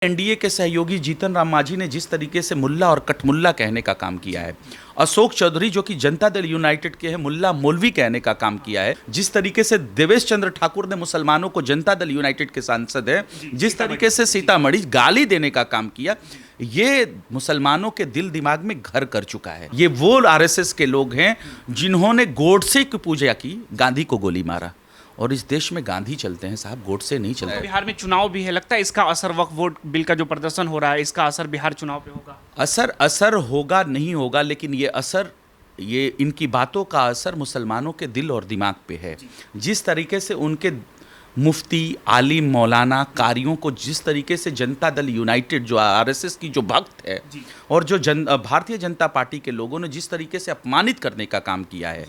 NDA के सहयोगी जीतन राम मांझी ने जिस तरीके से मुल्ला और कटमुल्ला कहने का काम किया है, अशोक चौधरी जो कि जनता दल यूनाइटेड के हैं मुल्ला मौलवी कहने का काम किया है, जिस तरीके से देवेश चंद्र ठाकुर ने मुसलमानों को जनता दल यूनाइटेड के सांसद है, जिस तरीके से सीतामढ़ी गाली देने का काम किया, ये मुसलमानों के दिल दिमाग में घर कर चुका है। ये वो आरएसएस के लोग हैं जिन्होंने गोडसे की पूजा की, गांधी को गोली मारा। और इस देश में गांधी चलते हैं साहब, गोडसे नहीं चलते। तो बिहार में चुनाव भी है, लगता है इसका असर वक्फ बोर्ड बिल का जो प्रदर्शन हो रहा है, इसका असर बिहार चुनाव पे होगा? असर होगा नहीं होगा, लेकिन ये इनकी बातों का असर मुसलमानों के दिल और दिमाग पे है। जिस तरीके से उनके मुफ्ती, आलिम, मौलाना, कारियों को जिस तरीके से जनता दल यूनाइटेड जो आरएसएस की जो भक्त है और जो भारतीय जनता पार्टी के लोगों ने जिस तरीके से अपमानित करने का काम किया है,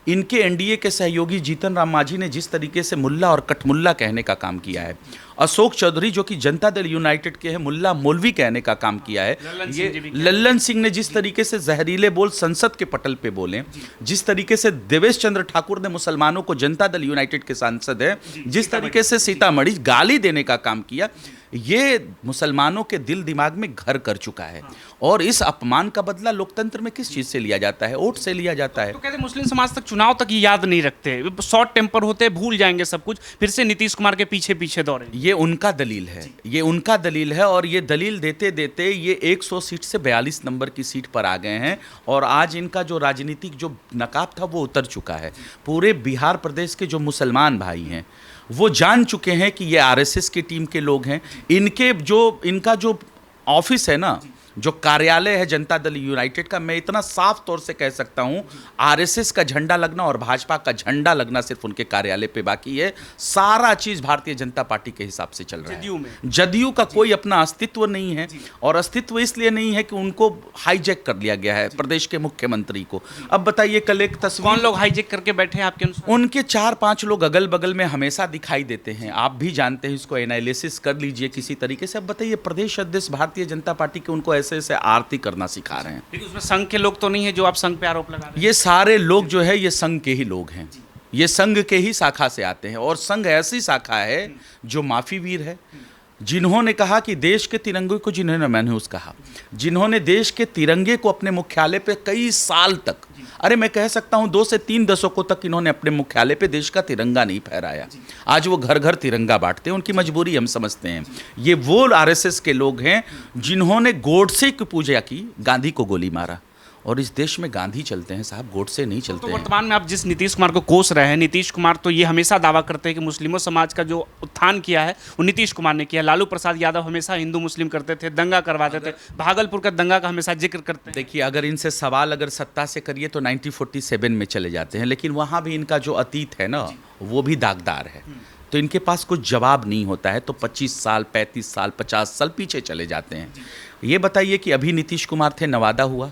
इनके एनडीए के सहयोगी जीतन राम मांझी ने जिस तरीके से मुल्ला और कटमुल्ला कहने का काम किया है, अशोक चौधरी जो कि जनता दल यूनाइटेड के हैं मुल्ला मौलवी कहने का काम किया है, ये लल्लन सिंह ने जिस तरीके से जहरीले बोल संसद के पटल पे बोले, जिस तरीके से देवेश चंद्र ठाकुर ने मुसलमानों को जनता दल यूनाइटेड के सांसद है, जिस तरीके से सीतामढ़ी गाली देने का काम किया, ये मुसलमानों के दिल दिमाग में घर कर चुका है। और इस अपमान का बदला लोकतंत्र में किस चीज से लिया जाता है? वोट से लिया जाता है। तो कहते मुस्लिम समाज तक चुनाव तक ये याद नहीं रखते, शॉर्ट टेम्पर होते, भूल जाएंगे सब कुछ, फिर से नीतीश कुमार के पीछे पीछे दौड़े। ये उनका दलील है, ये उनका दलील है। और ये दलील देते देते ये 100 सीट से 42 नंबर की सीट पर आ गए हैं। और आज इनका जो राजनीतिक जो नकाब था वो उतर चुका है। पूरे बिहार प्रदेश के जो मुसलमान भाई हैं वो जान चुके हैं कि ये आरएसएस की टीम के लोग हैं। इनका जो ऑफिस है ना, जो कार्यालय है जनता दल यूनाइटेड का, मैं इतना साफ तौर से कह सकता हूं, आरएसएस का झंडा लगना और भाजपा का झंडा लगना सिर्फ उनके कार्यालय पे बाकी है। सारा चीज भारतीय जनता पार्टी के हिसाब से चल रहा है। जदयू का कोई अपना अस्तित्व नहीं है। और अस्तित्व इसलिए नहीं है कि उनको हाईजैक कर लिया गया है प्रदेश के मुख्यमंत्री को। अब बताइए, कल एक तस्वीर, कौन लोग हाईजैक करके बैठे हैं आपके अनुसार? उनके 4-5 लोग अगल बगल में हमेशा दिखाई देते हैं। आप भी जानते हैं, इसको एनालिसिस कर लीजिए किसी तरीके से। अब बताइए, प्रदेश अध्यक्ष भारतीय जनता पार्टी के उनको ऐसे आरती करना सिखा रहे हैं। लेकिन उसमें संघ के लोग तो नहीं है जो आप संघ पे आरोप लगा रहे हैं? ये सारे लोग जो है ये संघ के ही लोग हैं, ये संघ के ही शाखा से आते हैं। और संघ ऐसी शाखा है जो माफी वीर है, जिन्होंने कहा कि देश के तिरंगे को, जिन्होंने मैंने कहा, जिन्होंने देश के तिरंगे को अपने मुख्यालय पे कई साल तक, अरे मैं कह सकता हूं 2 से 3 दशकों तक इन्होंने अपने मुख्यालय पे देश का तिरंगा नहीं फहराया। आज वो घर घर तिरंगा बांटते हैं, उनकी मजबूरी हम समझते हैं। ये वो आरएसएस के लोग हैं जिन्होंने गोडसे की पूजा की, गांधी को गोली मारा। और इस देश में गांधी चलते हैं साहब, गोडसे नहीं चलते हैं। वर्तमान में आप जिस नीतीश कुमार को कोस रहे हैं, नीतीश कुमार तो ये हमेशा दावा करते हैं कि मुस्लिमों समाज का जो उत्थान किया है वो नीतीश कुमार ने किया। लालू प्रसाद यादव हमेशा हिंदू मुस्लिम करते थे, दंगा करवाते थे, भागलपुर का दंगा का हमेशा जिक्र करते हैं। देखिए, अगर इनसे सवाल अगर सत्ता से करिए तो 1947 में चले जाते हैं, लेकिन वहाँ भी इनका जो अतीत है ना वो भी दागदार है। तो इनके पास कुछ जवाब नहीं होता है, तो 25 साल, 35 साल, 50 साल पीछे चले जाते हैं। ये बताइए कि अभी नीतीश कुमार थे, नवादा हुआ,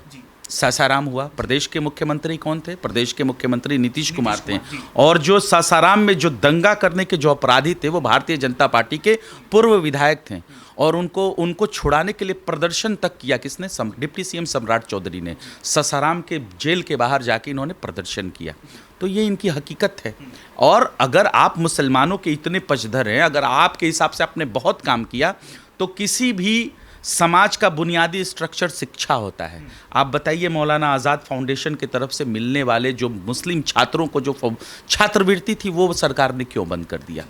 सासाराम हुआ, प्रदेश के मुख्यमंत्री कौन थे? प्रदेश के मुख्यमंत्री नीतीश कुमार थे। और जो सासाराम में जो दंगा करने के जो अपराधी थे वो भारतीय जनता पार्टी के पूर्व विधायक थे। और उनको छुड़ाने के लिए प्रदर्शन तक किया किसने? डिप्टी सीएम सम्राट चौधरी ने। सासाराम के जेल के बाहर जाके इन्होंने प्रदर्शन किया। तो ये इनकी हकीकत है। और अगर आप मुसलमानों के इतने पचधर हैं, अगर आपके हिसाब से आपने बहुत काम किया, तो किसी भी समाज का बुनियादी स्ट्रक्चर शिक्षा होता है। आप बताइए, मौलाना आज़ाद फाउंडेशन की तरफ से मिलने वाले जो मुस्लिम छात्रों को जो छात्रवृत्ति थी वो सरकार ने क्यों बंद कर दिया?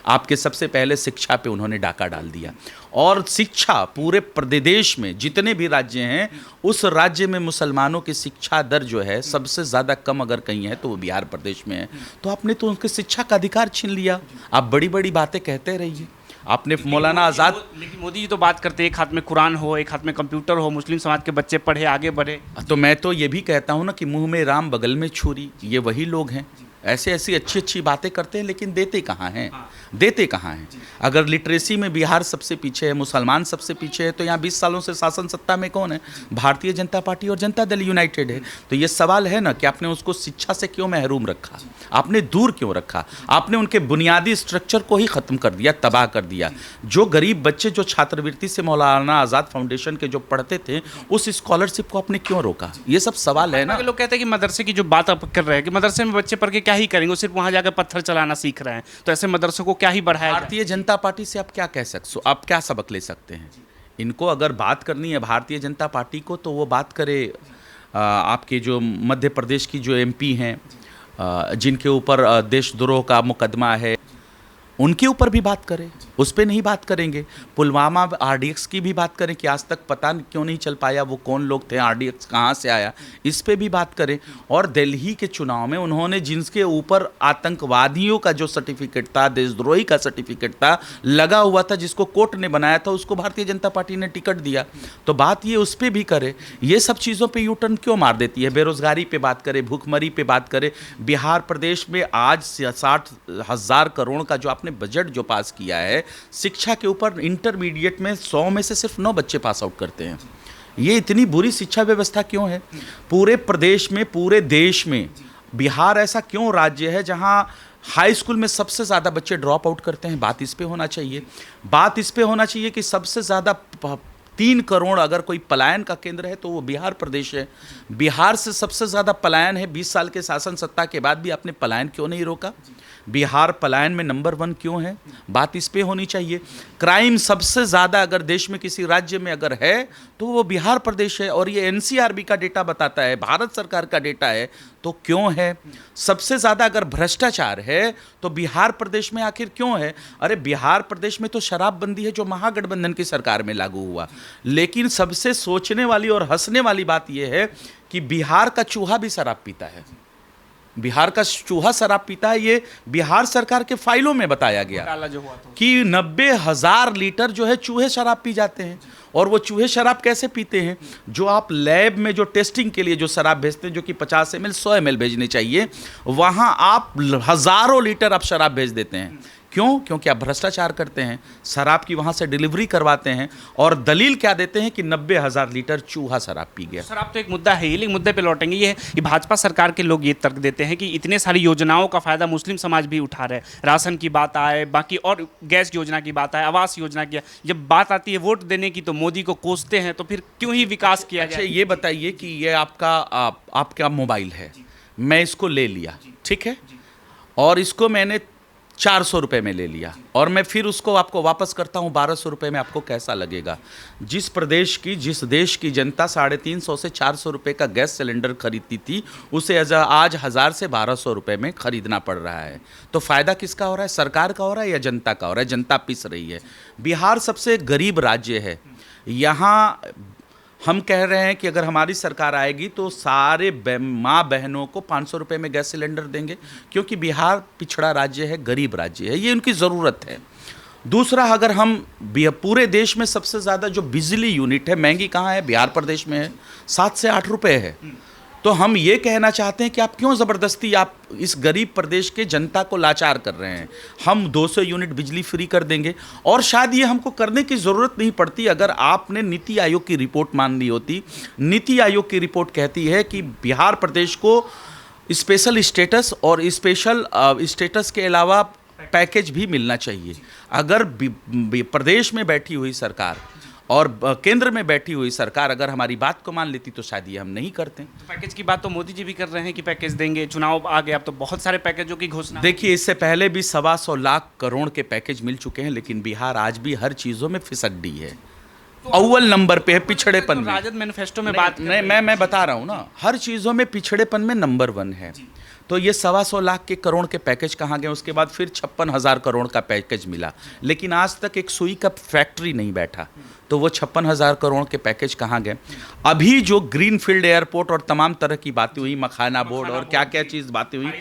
आपके सबसे पहले शिक्षा पे उन्होंने डाका डाल दिया। और शिक्षा पूरे प्रदेश में जितने भी राज्य हैं, उस राज्य में मुसलमानों की शिक्षा दर जो है सबसे ज़्यादा कम अगर कहीं है तो वो बिहार प्रदेश में है। तो आपने तो उनके शिक्षा का अधिकार छीन लिया। आप बड़ी बड़ी बातें कहते रहिए। आपने मौलाना आज़ाद, लेकिन मोदी जी तो बात करते हैं, एक हाथ में कुरान हो, एक हाथ में कंप्यूटर हो, मुस्लिम समाज के बच्चे पढ़े, आगे बढ़े। तो मैं तो ये भी कहता हूँ ना कि मुंह में राम बगल में छुरी, ये वही लोग हैं। ऐसी अच्छी अच्छी बातें करते हैं, लेकिन देते कहाँ हैं? देते कहाँ हैं? अगर लिटरेसी में बिहार सबसे पीछे है, मुसलमान सबसे पीछे है, तो यहाँ 20 सालों से शासन सत्ता में कौन है? भारतीय जनता पार्टी और जनता दल यूनाइटेड है। तो ये सवाल है ना कि आपने उसको शिक्षा से क्यों महरूम रखा? आपने दूर क्यों रखा? आपने उनके बुनियादी स्ट्रक्चर को ही ख़त्म कर दिया, तबाह कर दिया। जो गरीब बच्चे जो छात्रवृत्ति से मौलाना आज़ाद फाउंडेशन के जो पढ़ते थे, उस स्कॉलरशिप को आपने क्यों रोका? ये सब सवाल है ना। लोग कहते हैं कि मदरसे की जो बात आप कर रहे हैं कि मदरसे में बच्चे पढ़ के क्या ही करेंगे, वो सिर्फ वहाँ जाकर पत्थर चलाना सीख रहे हैं। तो ऐसे मदरसों को क्या ही बढ़ाया जाए। भारतीय जनता पार्टी से आप क्या कह सकते, आप क्या सबक ले सकते हैं? इनको अगर बात करनी है भारतीय जनता पार्टी को, तो वो बात करे आपके जो मध्य प्रदेश की जो एमपी हैं, जिनके ऊपर देशद्रोह का मुकदमा है, उनके ऊपर भी बात करें। उस पर नहीं बात करेंगे। पुलवामा आरडीएक्स की भी बात करें कि आज तक पता क्यों नहीं चल पाया वो कौन लोग थे, आरडीएक्स कहाँ से आया, इस पे भी बात करें। और दिल्ली के चुनाव में उन्होंने जिनके ऊपर आतंकवादियों का जो सर्टिफिकेट था, देशद्रोही का सर्टिफिकेट था, लगा हुआ था, जिसको कोर्ट ने बनाया था, उसको भारतीय जनता पार्टी ने टिकट दिया। तो बात ये उस पर भी करे। ये सब चीज़ों पर यू टर्न क्यों मार देती है? बेरोजगारी पे बात करें, भूखमरी पे बात करें। बिहार प्रदेश में आज 60,000 करोड़ का जो आपने बजट जो पास किया है शिक्षा के ऊपर, इंटरमीडिएट में 100 में से सिर्फ 9 बच्चे पास आउट करते हैं। ये इतनी बुरी शिक्षा व्यवस्था क्यों है? पूरे प्रदेश में, पूरे देश में बिहार ऐसा क्यों राज्य है जहां हाई स्कूल में सबसे ज़्यादा बच्चे ड्रॉप आउट करते हैं? बात इस पे होना चाहिए। बात इस पे होना चाहिए कि सबसे ज़्यादा 3 करोड़ अगर कोई पलायन का केंद्र है तो वो बिहार प्रदेश है। बिहार से सबसे ज़्यादा पलायन है। 20 साल के शासन सत्ता के बाद भी आपने पलायन क्यों नहीं रोका? बिहार पलायन में नंबर 1 क्यों है? बात इस पे होनी चाहिए। क्राइम सबसे ज़्यादा अगर देश में किसी राज्य में अगर है तो वो बिहार प्रदेश है, और ये एनसीआरबी का डेटा बताता है, भारत सरकार का डेटा है। तो क्यों है? सबसे ज़्यादा अगर भ्रष्टाचार है तो बिहार प्रदेश में आखिर क्यों है? अरे बिहार प्रदेश में तो शराबबंदी है जो महागठबंधन की सरकार में लागू हुआ। लेकिन सबसे सोचने वाली और हंसने वाली बात यह है कि बिहार का चूहा भी शराब पीता है। बिहार का चूहा शराब पीता है। ये बिहार सरकार के फाइलों में बताया गया जो हुआ था कि 90,000 लीटर जो है चूहे शराब पी जाते हैं। और वो चूहे शराब कैसे पीते हैं? जो आप लैब में जो टेस्टिंग के लिए जो शराब भेजते हैं, जो कि 50 ml 100 ml भेजनी चाहिए, वहाँ आप हज़ारों लीटर आप शराब भेज देते हैं। क्यों? क्योंकि आप भ्रष्टाचार करते हैं, शराब की वहाँ से डिलीवरी करवाते हैं, और दलील क्या देते हैं कि 90,000 लीटर चूहा शराब पी गया। शराब तो एक मुद्दा है ही, लेकिन मुद्दे पे लौटेंगे। ये है कि भाजपा सरकार के लोग ये तर्क देते हैं कि इतने सारी योजनाओं का फ़ायदा मुस्लिम समाज भी उठा रहे हैं। राशन की बात आए, बाकी और गैस योजना की बात आए, आवास योजना की, जब बात आती है वोट देने की तो मोदी को कोसते हैं। तो फिर क्यों ही विकास किया जाए? ये बताइए कि ये आपका मोबाइल है, मैं इसको ले लिया, ठीक है, और इसको मैंने 400 रुपये में ले लिया, और मैं फिर उसको आपको वापस करता हूँ 1200 रुपये में, आपको कैसा लगेगा? जिस देश की जनता 350 से 400 रुपये का गैस सिलेंडर खरीदती थी, उसे आज 1000 से 1200 रुपये में खरीदना पड़ रहा है। तो फ़ायदा किसका हो रहा है? सरकार का हो रहा है या जनता का हो रहा है? जनता पिस रही है। बिहार सबसे गरीब राज्य है। यहाँ हम कह रहे हैं कि अगर हमारी सरकार आएगी तो सारे माँ बहनों को 500 रुपये में गैस सिलेंडर देंगे, क्योंकि बिहार पिछड़ा राज्य है, गरीब राज्य है, ये उनकी ज़रूरत है। दूसरा, अगर हम पूरे देश में सबसे ज़्यादा जो बिजली यूनिट है महंगी कहाँ है? बिहार प्रदेश में है, 7 से 8 रुपये है। तो हम ये कहना चाहते हैं कि आप क्यों ज़बरदस्ती आप इस गरीब प्रदेश के जनता को लाचार कर रहे हैं? हम 200 यूनिट बिजली फ्री कर देंगे, और शायद ये हमको करने की ज़रूरत नहीं पड़ती अगर आपने नीति आयोग की रिपोर्ट मान ली होती। नीति आयोग की रिपोर्ट कहती है कि बिहार प्रदेश को स्पेशल स्टेटस और स्पेशल स्टेटस के अलावा पैकेज भी मिलना चाहिए। अगर प्रदेश में बैठी हुई सरकार और केंद्र में बैठी हुई सरकार अगर हमारी बात को मान लेती तो शायद ये हम नहीं करते। तो पैकेज की बात तो मोदी जी भी कर रहे हैं कि पैकेज देंगे, चुनाव आ गए, अब तो बहुत सारे पैकेजों की घोषणा। देखिए, इससे पहले भी 125 लाख करोड़ के पैकेज मिल चुके हैं, लेकिन बिहार आज भी हर चीज़ों में फिसड्डी है, अव्वल नंबर पे है पिछड़ेपन में। राजद मैनिफेस्टो में बात मैं बता रहा हूँ ना, हर चीज़ों में पिछड़ेपन में नंबर 1 है। तो ये 125 लाख के करोड़ के पैकेज कहाँ गए? उसके बाद फिर 56,000 करोड़ का पैकेज मिला, लेकिन आज तक एक सुई का फैक्ट्री नहीं बैठा। तो वो 56,000 करोड़ के पैकेज कहाँ गए? अभी जो ग्रीनफील्ड एयरपोर्ट और तमाम तरह की बातें हुई, मखाना बोर्ड और क्या क्या चीज़ बातें हुई,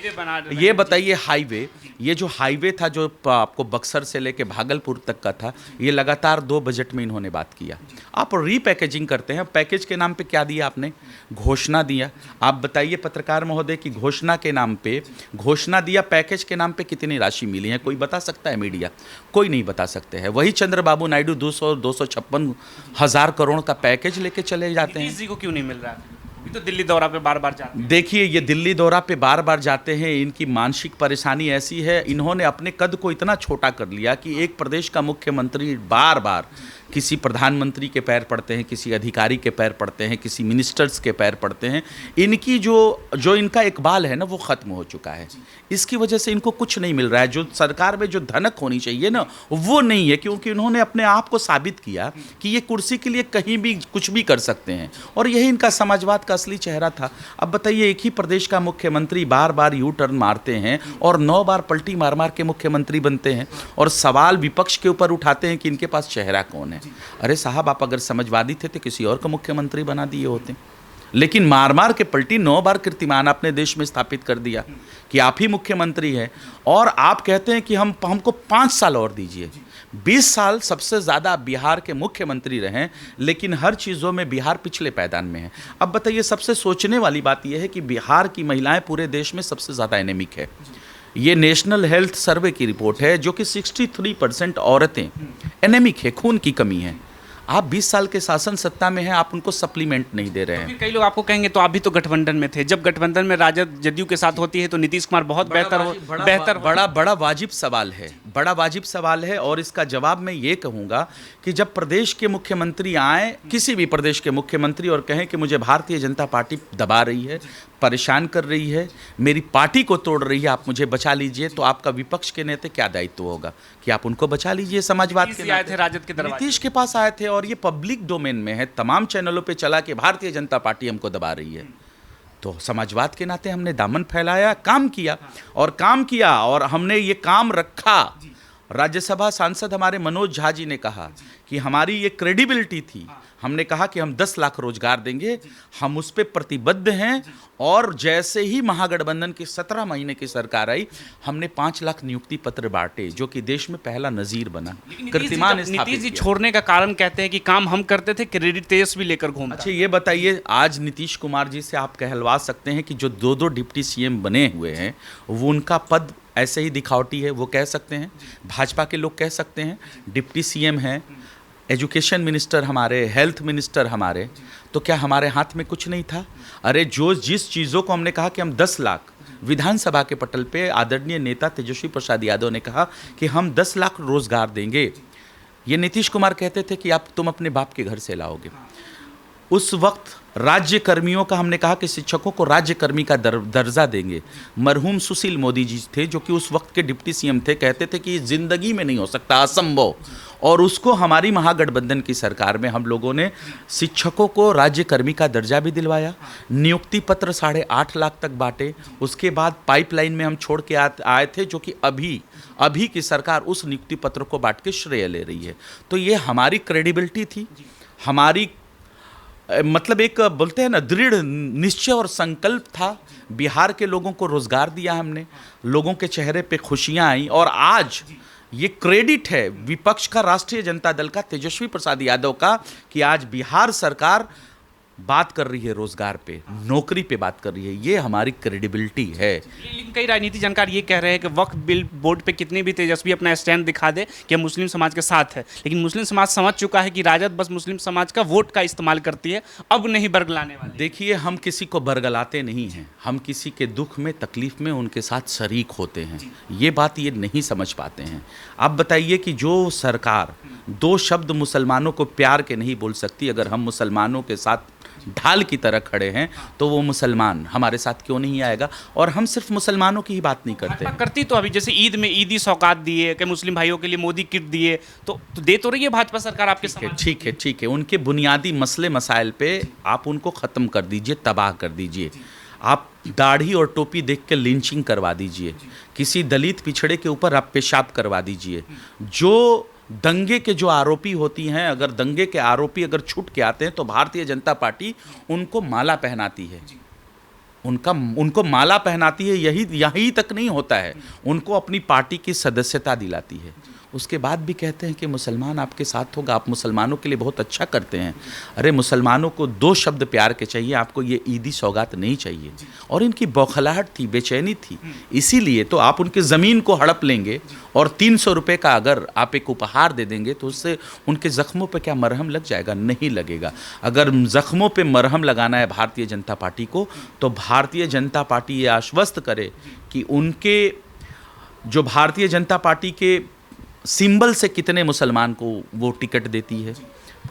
ये बताइए हाईवे, ये जो हाईवे था जो आपको बक्सर से लेके भागलपुर तक का था, ये लगातार 2 बजट में इन्होंने बात किया। आप रीपैकेजिंग करते हैं। पैकेज के नाम पे क्या दिया आपने? घोषणा दिया। आप बताइए पत्रकार महोदय की घोषणा के नाम पे घोषणा दिया, पैकेज के नाम पे कितनी राशि मिली है? कोई बता सकता है? मीडिया कोई नहीं बता सकते हैं। वही चंद्रबाबू नायडू 256,000 करोड़ का पैकेज लेके चले जाते हैं। किसी को क्यों नहीं मिल रहा? ये तो दिल्ली दौरा पे बार बार जाते हैं। देखिए, ये दिल्ली दौरा पे बार बार जाते हैं, इनकी मानसिक परेशानी ऐसी है, इन्होंने अपने कद को इतना छोटा कर लिया कि एक प्रदेश का मुख्यमंत्री बार बार किसी प्रधानमंत्री के पैर पड़ते हैं, किसी अधिकारी के पैर पड़ते हैं, किसी मिनिस्टर्स के पैर पड़ते हैं। इनकी जो इनका इकबाल है ना वो ख़त्म हो चुका है। इसकी वजह से इनको कुछ नहीं मिल रहा है। जो सरकार में जो धनक होनी चाहिए ना वो नहीं है, क्योंकि उन्होंने अपने आप को साबित किया कि ये कुर्सी के लिए कहीं भी कुछ भी कर सकते हैं, और यही इनका समाजवाद का असली चेहरा था। अब बताइए, एक ही प्रदेश का मुख्यमंत्री बार बार यू टर्न मारते हैं और 9 बार पलटी मार मार के मुख्यमंत्री बनते हैं, और सवाल विपक्ष के ऊपर उठाते हैं कि इनके पास चेहरा कौन है। अरे साहब, आप अगर समझवादी थे तो किसी और को मुख्यमंत्री बना दिए होते, लेकिन मार मार के पलटी 9 बार कीर्तिमान अपने देश में स्थापित कर दिया कि आप ही मुख्यमंत्री हैं, और आप कहते हैं कि हमको 5 साल और दीजिए। 20 साल सबसे ज़्यादा बिहार के मुख्यमंत्री रहे, लेकिन हर चीज़ों में बिहार पिछले पायदान में है। अब बताइए, सबसे सोचने वाली बात यह है कि बिहार की महिलाएं पूरे देश में सबसे ज़्यादा एनेमिक है। ये नेशनल हेल्थ सर्वे की रिपोर्ट है, जो कि 63% औरतें एनेमिक है, खून की कमी है। आप 20 साल के शासन सत्ता में हैं, आप उनको सप्लीमेंट नहीं दे रहे हैं। कई लोग आपको कहेंगे तो आप भी तो गठबंधन में थे, जब गठबंधन में राजद जदयू के साथ होती है तो नीतीश कुमार बहुत बड़ा वाजिब सवाल है, बड़ा वाजिब सवाल है। और इसका जवाब मैं ये कहूँगा कि जब प्रदेश के मुख्यमंत्री आए, किसी भी प्रदेश के मुख्यमंत्री, और कहें कि मुझे भारतीय जनता पार्टी दबा रही है, परेशान कर रही है, मेरी पार्टी को तोड़ रही है, आप मुझे बचा लीजिए, तो आपका विपक्ष के नेता क्या दायित्व होगा कि आप उनको बचा लीजिए। समाजवाद के आए थे राजद के दरबार, नीतीश के पास आए थे, और ये पब्लिक डोमेन में है, तमाम चैनलों पे चला कि भारतीय जनता पार्टी हमको दबा रही है। तो समाजवाद के नाते हमने दामन फैलाया, काम किया, और हमने ये काम रखा। राज्यसभा सांसद हमारे मनोज झा जी ने कहा कि हमारी ये क्रेडिबिलिटी थी, हमने कहा कि हम 10 लाख रोजगार देंगे, हम उस पर प्रतिबद्ध हैं। और जैसे ही महागठबंधन की 17 महीने की सरकार आई, हमने 5 लाख नियुक्ति पत्र बांटे, जो कि देश में पहला नजीर बना। कीर्तिमान नीतीश जी छोड़ने का कारण कहते हैं कि काम हम करते थे, क्रेडिट तेजस्वी लेकर घूमता। अच्छा, ये बताइए, आज नीतीश कुमार जी से आप कहलवा सकते हैं कि जो 2 डिप्टी सीएम बने हुए हैं, वो उनका पद ऐसे ही दिखावटी है, वो कह सकते हैं, भाजपा के लोग कह सकते हैं। डिप्टी सीएम हैं, एजुकेशन मिनिस्टर हमारे, हेल्थ मिनिस्टर हमारे, तो क्या हमारे हाथ में कुछ नहीं था? अरे जिस चीज़ों को हमने कहा कि हम 10 लाख, विधानसभा के पटल पे आदरणीय नेता तेजस्वी प्रसाद यादव ने कहा कि हम 10 लाख रोजगार देंगे, ये नीतीश कुमार कहते थे कि तुम अपने बाप के घर से लाओगे। उस वक्त राज्य कर्मियों का हमने कहा कि शिक्षकों को राज्य कर्मी का दर्जा देंगे। मरहूम सुशील मोदी जी थे, जो कि उस वक्त के डिप्टी सीएम थे, कहते थे कि जिंदगी में नहीं हो सकता, असंभव। और उसको हमारी महागठबंधन की सरकार में हम लोगों ने शिक्षकों को राज्य कर्मी का दर्जा भी दिलवाया, नियुक्ति पत्र 8.5 लाख तक बांटे। उसके बाद पाइपलाइन में हम छोड़ के आए थे, जो कि अभी की सरकार उस नियुक्ति पत्र को बांट के श्रेय ले रही है। तो ये हमारी क्रेडिबिलिटी थी, हमारी मतलब एक बोलते हैं ना, दृढ़ निश्चय और संकल्प था। बिहार के लोगों को रोजगार दिया हमने, लोगों के चेहरे पे खुशियां आई। और आज ये क्रेडिट है विपक्ष का, राष्ट्रीय जनता दल का, तेजस्वी प्रसाद यादव का, कि आज बिहार सरकार बात कर रही है रोजगार पे, नौकरी पे बात कर रही है। ये हमारी क्रेडिबिलिटी है। लेकिन कई राजनीति जानकार ये कह रहे हैं कि वक्फ बिल बोर्ड पे कितनी भी तेजस्वी अपना स्टैंड दिखा दे कि हम मुस्लिम समाज के साथ है, लेकिन मुस्लिम समाज समझ चुका है कि राजद बस मुस्लिम समाज का वोट का इस्तेमाल करती है, अब नहीं बरगलाने वाली। देखिए, हम किसी को बरगलाते नहीं हैं, हम किसी के दुख में, तकलीफ में उनके साथ शरीक होते हैं। ये बात ये नहीं समझ पाते हैं। आप बताइए कि जो सरकार 2 शब्द मुसलमानों को प्यार के नहीं बोल सकती, अगर हम मुसलमानों के साथ ढाल की तरह खड़े हैं, तो वो मुसलमान हमारे साथ क्यों नहीं आएगा? और हम सिर्फ मुसलमानों की ही बात नहीं करते। करती तो अभी जैसे ईद में ईदी सौगात दिए कि मुस्लिम भाइयों के लिए मोदी किट दिए, तो दे तो रही है भाजपा सरकार आपके समाज। ठीक है, उनके बुनियादी मसले मसाइल पे आप उनको ख़त्म कर दीजिए, तबाह कर दीजिए। आप दाढ़ी और टोपी देख के लिंचिंग करवा दीजिए, किसी दलित पिछड़े के ऊपर आप पेशाब करवा दीजिए। जो दंगे के जो आरोपी होती हैं, अगर दंगे के आरोपी अगर छूट के आते हैं, तो भारतीय जनता पार्टी उनको माला पहनाती है, उनको माला पहनाती है। यही तक नहीं होता है, उनको अपनी पार्टी की सदस्यता दिलाती है। उसके बाद भी कहते हैं कि मुसलमान आपके साथ होगा, आप मुसलमानों के लिए बहुत अच्छा करते हैं। अरे मुसलमानों को 2 शब्द प्यार के चाहिए, आपको ये ईदी सौगात नहीं चाहिए। और इनकी बौखलाहट थी, बेचैनी थी, इसीलिए तो आप उनकी ज़मीन को हड़प लेंगे और 300 रुपये का अगर आप एक उपहार दे देंगे, तो उससे उनके ज़ख्मों पे क्या मरहम लग जाएगा? नहीं लगेगा। अगर ज़ख्मों पे मरहम लगाना है भारतीय जनता पार्टी को, तो भारतीय जनता पार्टी ये आश्वस्त करे कि उनके जो भारतीय जनता पार्टी के सिंबल से कितने मुसलमान को वो टिकट देती है,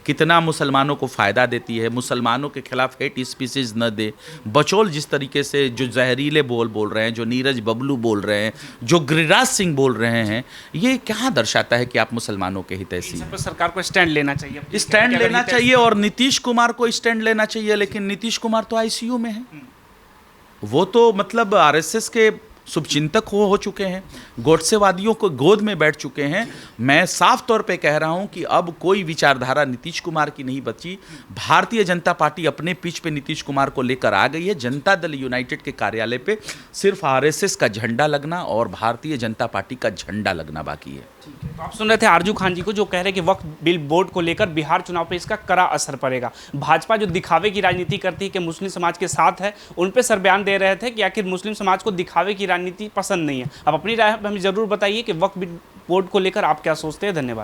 कितना मुसलमानों को फ़ायदा देती है, मुसलमानों के खिलाफ हेट स्पीचेस न दे। बचौल जिस तरीके से जो जहरीले बोल रहे हैं, जो नीरज बबलू बोल रहे हैं, जो गिरिराज सिंह बोल रहे हैं, ये क्या दर्शाता है कि आप मुसलमानों के हितैषी हैं। पर सरकार को स्टैंड लेना चाहिए, स्टैंड लेना चाहिए और नीतीश कुमार को स्टैंड लेना चाहिए, लेकिन नीतीश कुमार तो आईसीयू में है। वो तो मतलब आरएसएस के शुभचिंतक हो चुके हैं, गोडसेवादियों को गोद में बैठ चुके हैं। मैं साफ तौर पे कह रहा हूं कि अब कोई विचारधारा नीतीश कुमार की नहीं बची। भारतीय जनता पार्टी अपने पिच पे नीतीश कुमार को लेकर आ गई है। जनता दल यूनाइटेड के कार्यालय पे सिर्फ आरएसएस का झंडा लगना और भारतीय जनता पार्टी का झंडा लगना बाकी है। तो आप सुन रहे थे आरजू खान जी को, जो कह रहे हैं कि वक्फ बिल बोर्ड को लेकर बिहार चुनाव पे इसका कड़ा असर पड़ेगा। भाजपा जो दिखावे की राजनीति करती है कि मुस्लिम समाज के साथ है, उन पे सर बयान दे रहे थे कि आखिर मुस्लिम समाज को दिखावे की राजनीति पसंद नहीं है। अब अपनी राय हमें जरूर बताइए कि वक्फ बिल बोर्ड को लेकर आप क्या सोचते हैं। धन्यवाद।